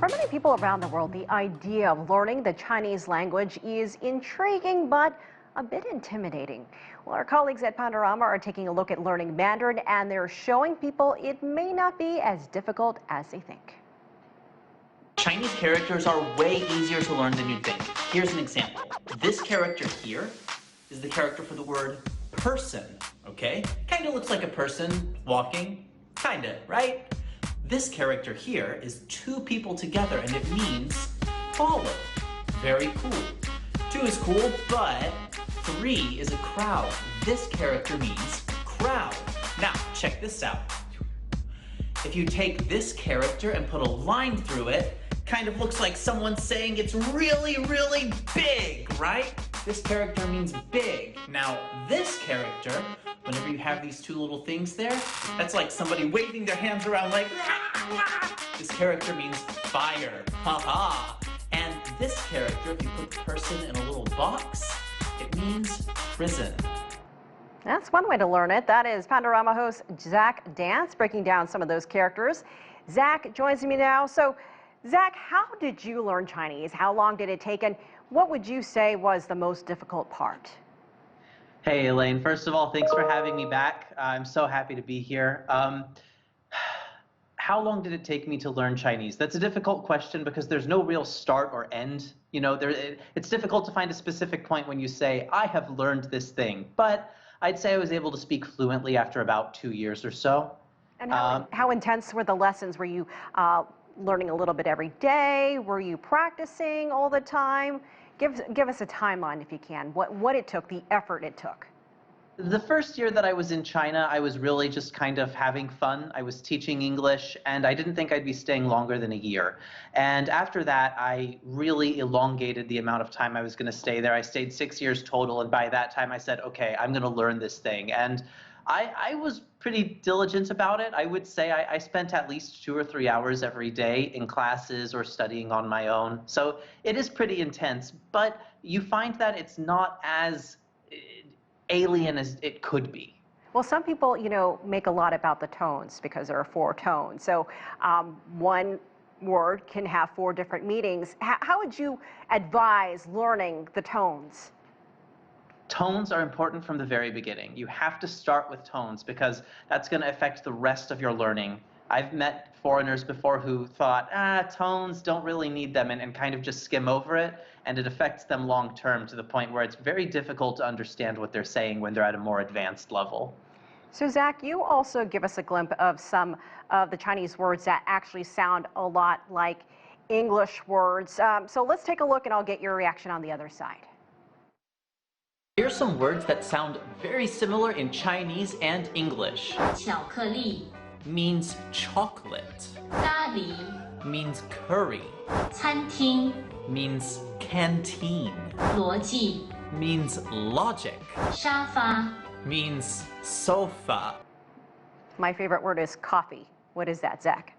For many people around the world, the idea of learning the Chinese language is intriguing but a bit intimidating. Well, our colleagues at Pandaorama are taking a look at learning Mandarin, and they're showing people it may not be as difficult as they think. Chinese characters are way easier to learn than you'd think. Here's an example. This character here is the character for the word person, okay? Kind of looks like a person walking, kinda, right? This character here is two people together, and it means follow. Very cool. Two is cool, but three is a crowd. This character means crowd. Now, check this out. If you take this character and put a line through it, kind of looks like someone saying it's really, really big, right? This character means big. Now, this character, whenever you have these two little things there, that's like somebody waving their hands around like, rah, rah. This character means fire, haha. And this character, if you put the person in a little box, it means prison. That's one way to learn it. That is Pandaorama host Zach Danz breaking down some of those characters. Zach joins me now. So, Zach, how did you learn Chinese? How long did it take? And what would you say was the most difficult part? Hey, Elaine. First of all, thanks for having me back. I'm so happy to be here. How long did it take me to learn Chinese? That's a difficult question because there's no real start or end. You know, it's difficult to find a specific point when you say, I have learned this thing. But I'd say I was able to speak fluently after about 2 years or so. And how intense were the lessons? Were you learning a little bit every day? Were you practicing all the time? Give us a timeline if you can, what it took, the effort it took. The first year that I was in China, I was really just kind of having fun. I was teaching English, and I didn't think I'd be staying longer than a year. And after that, I really elongated the amount of time I was going to stay there. I stayed 6 years total, and by that time I said, okay, I'm going to learn this thing. And I was pretty diligent about it. I would say I spent at least 2 or 3 hours every day in classes or studying on my own. So it is pretty intense, but you find that it's not as alien as it could be. Well, some people, you know, make a lot about the tones because there are 4 tones. So one word can have 4 different meanings. How would you advise learning the tones? Tones are important from the very beginning. You have to start with tones because that's going to affect the rest of your learning. I've met foreigners before who thought, tones, don't really need them, and kind of just skim over it, and it affects them long term to the point where it's very difficult to understand what they're saying when they're at a more advanced level. So, Zach, you also give us a glimpse of some of the Chinese words that actually sound a lot like English words. So let's take a look, and I'll get your reaction on the other side. Here's some words that sound very similar in Chinese and English. 巧克力 means chocolate. 咖喱 means curry. 餐厅 means canteen. 逻辑 means logic. 沙发 means sofa. My favorite word is coffee. What is that, Zach?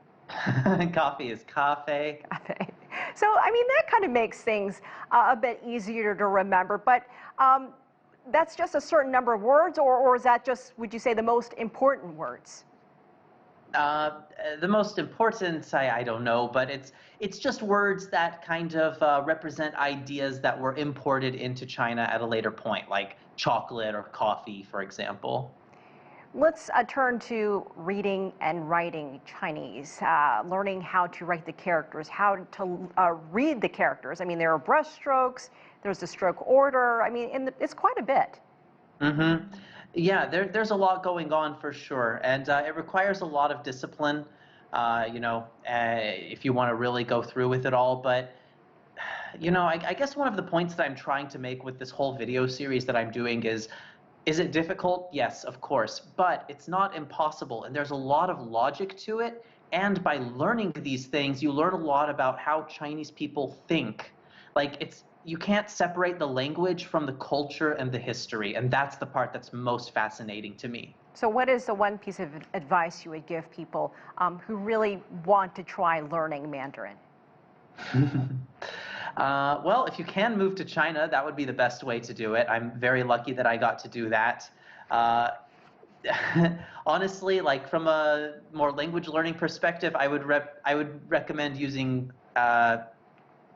Coffee is cafe. Cafe. So, I mean, that kind of makes things a bit easier to remember, but that's just a certain number of words, or is that just, would you say, the most important words? The most important, I don't know, but it's just words that kind of represent ideas that were imported into China at a later point, like chocolate or coffee, for example. Let's turn to reading and writing Chinese, learning how to write the characters, how to read the characters. I mean, there are brush strokes, there's the stroke order. I mean, it's quite a bit. Mm-hmm. Yeah, there's a lot going on for sure, and it requires a lot of discipline, you know, if you want to really go through with it all. But, you know, I guess one of the points that I'm trying to make with this whole video series that I'm doing is it difficult? Yes, of course, but it's not impossible, and there's a lot of logic to it, and by learning these things, you learn a lot about how Chinese people think. Like, you can't separate the language from the culture and the history, and that's the part that's most fascinating to me. So what is the one piece of advice you would give people who really want to try learning Mandarin? Well, if you can move to China, that would be the best way to do it. I'm very lucky that I got to do that. Honestly, like from a more language learning perspective, I would recommend using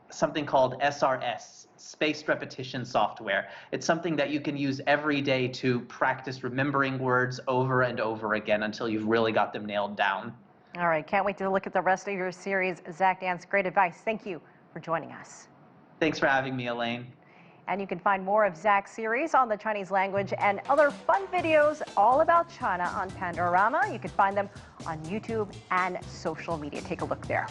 something called SRS, spaced repetition software. It's something that you can use every day to practice remembering words over and over again until you've really got them nailed down. All right, can't wait to look at the rest of your series. Zach Danz, great advice. Thank you for joining us. Thanks for having me, Elaine. And you can find more of Zach's series on the Chinese language and other fun videos all about China on Pandaorama. You can find them on YouTube and social media. Take a look there.